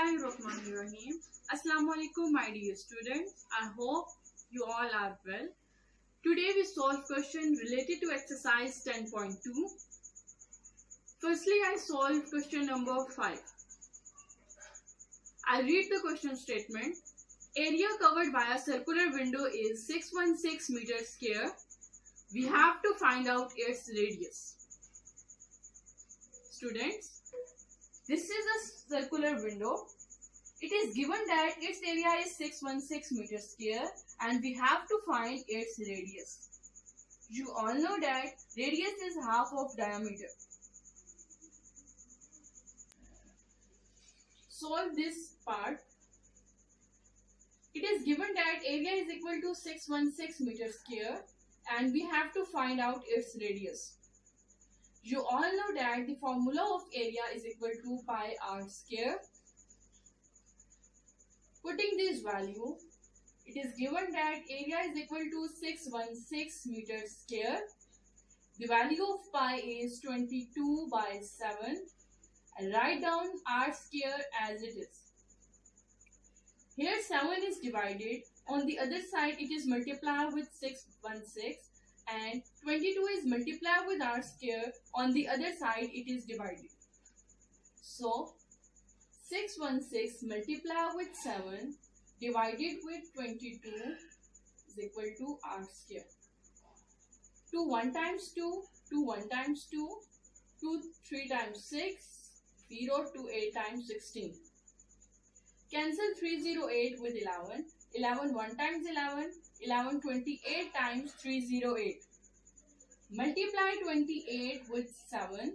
Bismillahirrahmanirrahim. Assalamu alaikum, my dear students. I hope you all are well. Today we solve question related to exercise 10.2. Firstly, I solved question number 5. I read the question statement. Area covered by a circular window is 616 meters square. We have to find out its radius. Students, this is a circular window. It is given that its area is 616 meters square and we have to find its radius. You all know that radius is half of diameter. Solve this part. It is given that area is equal to 616 meters square and we have to find out its radius. You all know that the formula of area is equal to pi r square. Putting this value, it is given that area is equal to 616 meters square. The value of pi is 22 by 7. And write down r square as it is. Here 7 is divided. On the other side it is multiplied with 616 and 22 is multiplied with r square. On the other side it is divided. So 616 multiplied with 7 divided with 22 is equal to r square. 2 1 times 2, 2 1 times 2, 2 3 times 6, 0 2 8 times 16. Cancel 308 with 11. 11 1 times 11. 11 28 times 308. Multiply 28 with 7.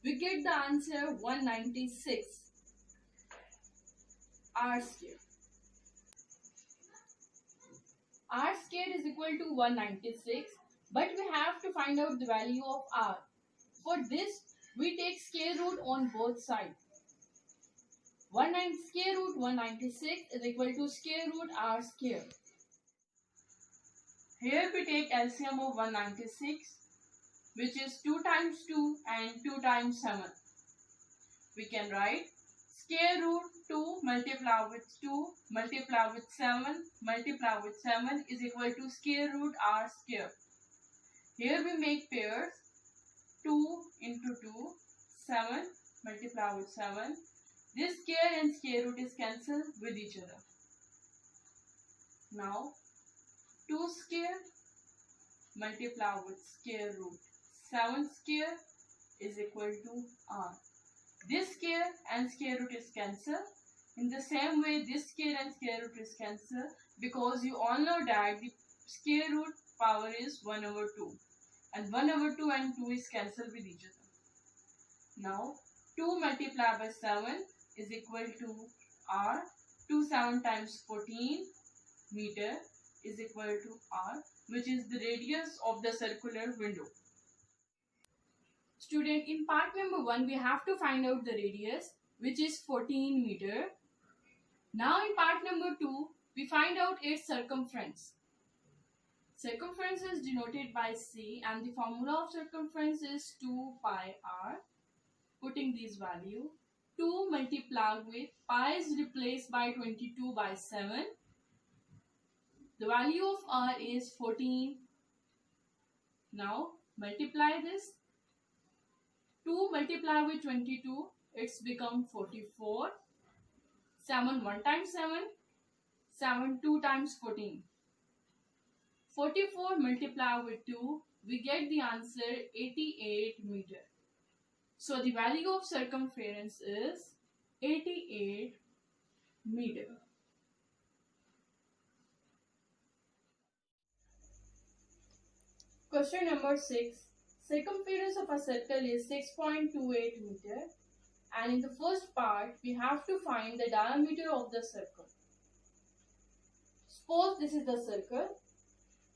We get the answer 196 r square. R square is equal to 196, but we have to find out the value of r. For this, we take square root on both sides. Square root 196 is equal to square root r square. Here we take LCM of 196, which is 2 times 2 and 2 times 7. We can write square root 2 multiply with 2 multiply with 7 multiply with 7 is equal to square root r square. Here we make pairs. 2 into 2, 7 multiply with 7. This square and square root is cancelled with each other. Now 2 square multiply with square root 7 square is equal to r. This square and square root is cancelled. In the same way, this square and square root is cancelled because you all know that the square root power is 1 over 2. And 1 over 2 and 2 is cancelled with each other. Now 2 multiplied by 7 is equal to r. 2 7 times 14 meter is equal to r, which is the radius of the circular window. Student, in part number 1 we have to find out the radius, which is 14 meter. Now in part number 2 we find out its circumference. Circumference is denoted by c and the formula of circumference is 2 pi r. Putting this value, 2 multiplied with pi is replaced by 22 by 7. The value of r is 14. Now multiply this. 2 multiplied with 22, it's become 44. 7 1 times 7, 7 2 times 14. 44 multiplied with 2, we get the answer 88 meter. So the value of circumference is 88 meter. Question number 6. Circumference of a circle is 6.28 meter. And in the first part, we have to find the diameter of the circle. Suppose this is the circle.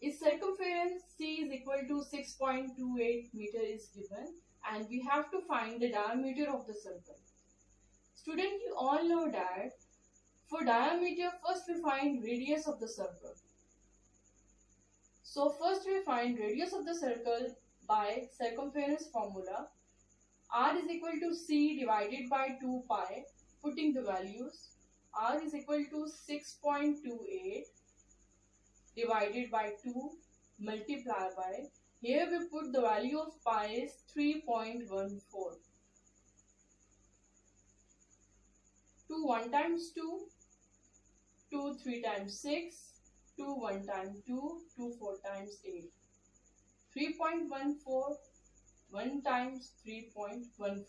Its circumference c is equal to 6.28 meter is given and we have to find the diameter of the circle. Student, you all know that for diameter first we find radius of the circle. So first we find radius of the circle by circumference formula. R is equal to C divided by 2 pi. Putting the values, R is equal to 6.28 divided by 2 multiply by, here we put the value of pi is 3.14. 2 1 times 2, 2 3 times 6, 2 1 times 2, 2 4 times 8. 3.14, 1 times 3.14.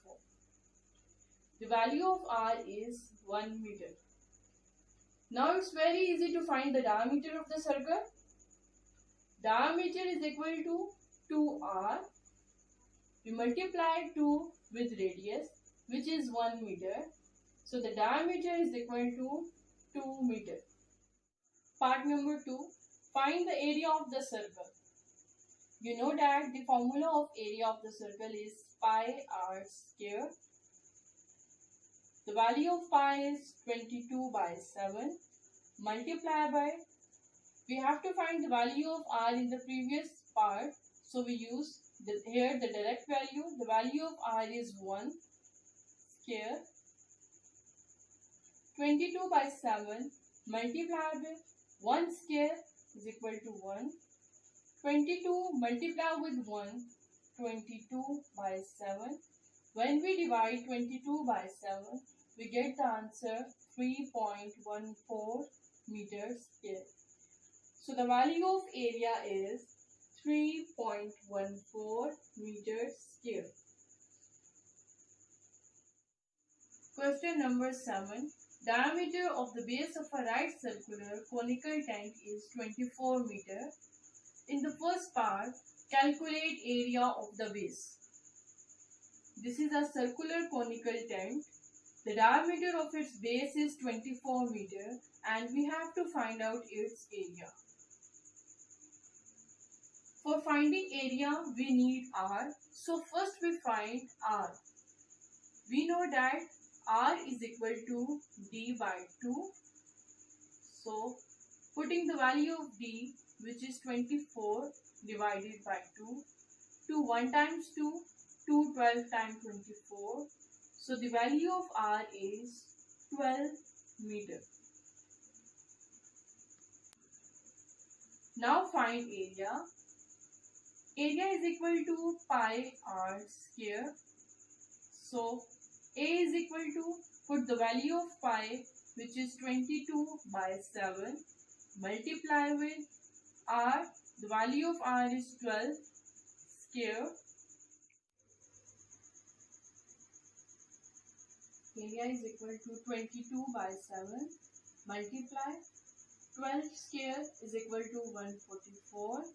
The value of R is 1 meter. Now it's very easy to find the diameter of the circle. Diameter is equal to 2R. We multiply 2 with radius, which is 1 meter. So the diameter is equal to 2 meter. Part number 2. Find the area of the circle. You know that the formula of area of the circle is pi r square. The value of pi is 22 by 7. Multiply by, we have to find the value of r in the previous part. So we use here the direct value. The value of r is 1 square. 22 by 7 multiplied by 1 square is equal to 1. 22 multiplied with 1, 22 by 7. When we divide 22 by 7, we get the answer 3.14 meters square. So the value of area is 3.14 meters square. Question number 7. Diameter of the base of a right circular conical tank is 24 meter. In the first part, calculate area of the base. This is a circular conical tank. The diameter of its base is 24 meter and we have to find out its area. For finding area, we need R. So first we find R. We know that R is equal to D by 2. So putting the value of D, which is 24 divided by 2. 2 1 times 2, 2 12 times 24. So the value of R is 12 meter. Now find area. Area is equal to pi r square. So A is equal to, put the value of pi, which is 22 by 7, multiply with r. The value of r is 12 square. Area is equal to 22 by 7 multiply 12 square is equal to 144.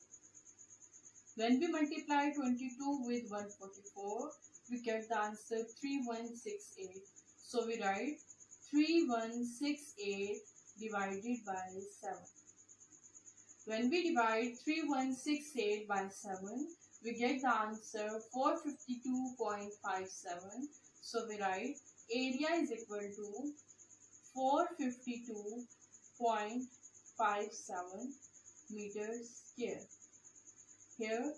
When we multiply 22 with 144, we get the answer 3168. So we write 3168 divided by 7. When we divide 3168 by 7, we get the answer 452.57. So we write area is equal to 452.57 meters square. Here,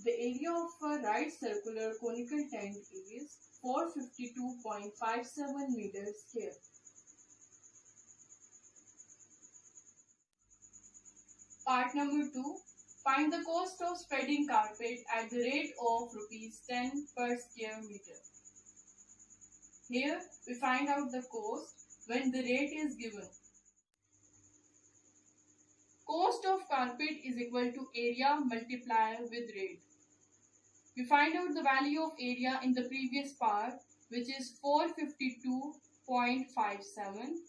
the area of a right circular conical tank is 452.57 meters square. Part number 2. Find the cost of spreading carpet at the rate of rupees 10 per square meter. Here, we find out the cost when the rate is given. Cost of carpet is equal to area multiplied with rate. We find out the value of area in the previous part, which is 452.57.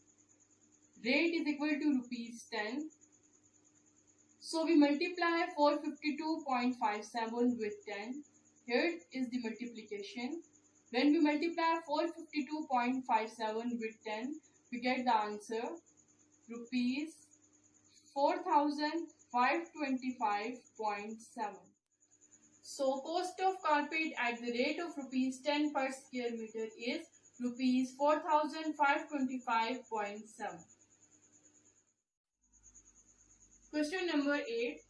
Rate is equal to rupees 10. So we multiply 452.57 with 10. Here is the multiplication. When we multiply 452.57 with 10, we get the answer rupees 4525.7. So cost of carpet at the rate of rupees 10 per square meter is rupees 4525.7. Question number 8.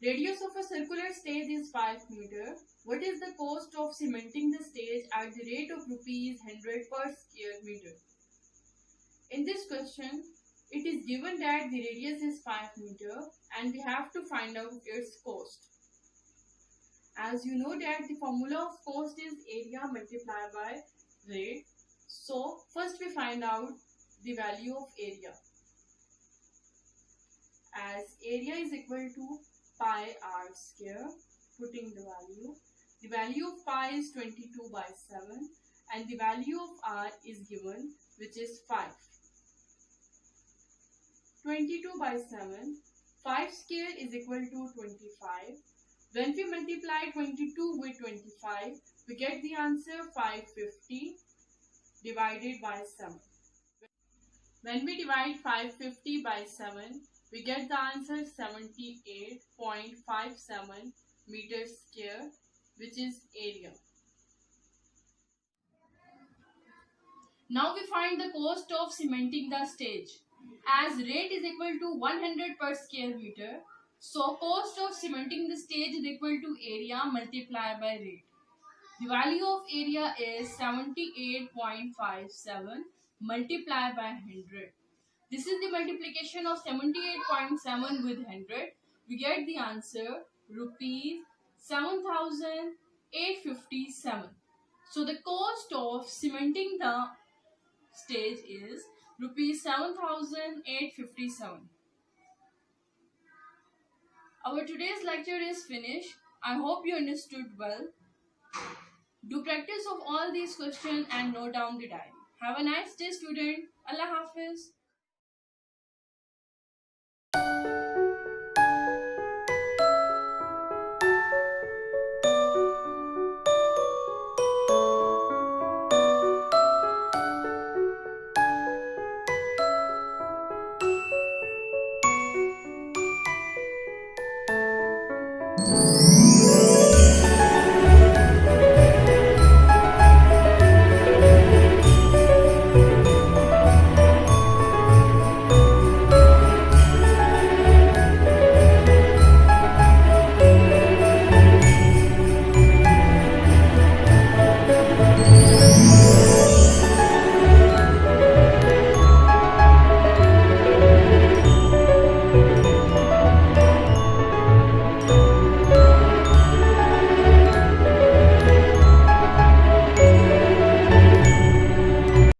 Radius of a circular stage is 5 meter. What is the cost of cementing the stage at the rate of rupees 100 per square meter? In this question, it is given that the radius is 5 meter and we have to find out its cost. As you know that the formula of cost is area multiplied by rate. So first we find out the value of area. As area is equal to pi r square, putting the value of pi is 22 by 7 and the value of r is given, which is 5. 22 by 7, 5 square is equal to 25. When we multiply 22 with 25, we get the answer 550 divided by 7. When we divide 550 by 7, we get the answer 78.57 meters square, which is area. Now we find the cost of cementing the stage. As rate is equal to 100 per square meter, so cost of cementing the stage is equal to area multiplied by rate. The value of area is 78.57 multiplied by 100. This is the multiplication of 78.7 with 100. We get the answer rupees 7,857. So the cost of cementing the stage is rupees 7,857. Our today's lecture is finished. I hope you understood well. Do practice of all these questions and note down the diary. Have a nice day, student. Allah Hafiz.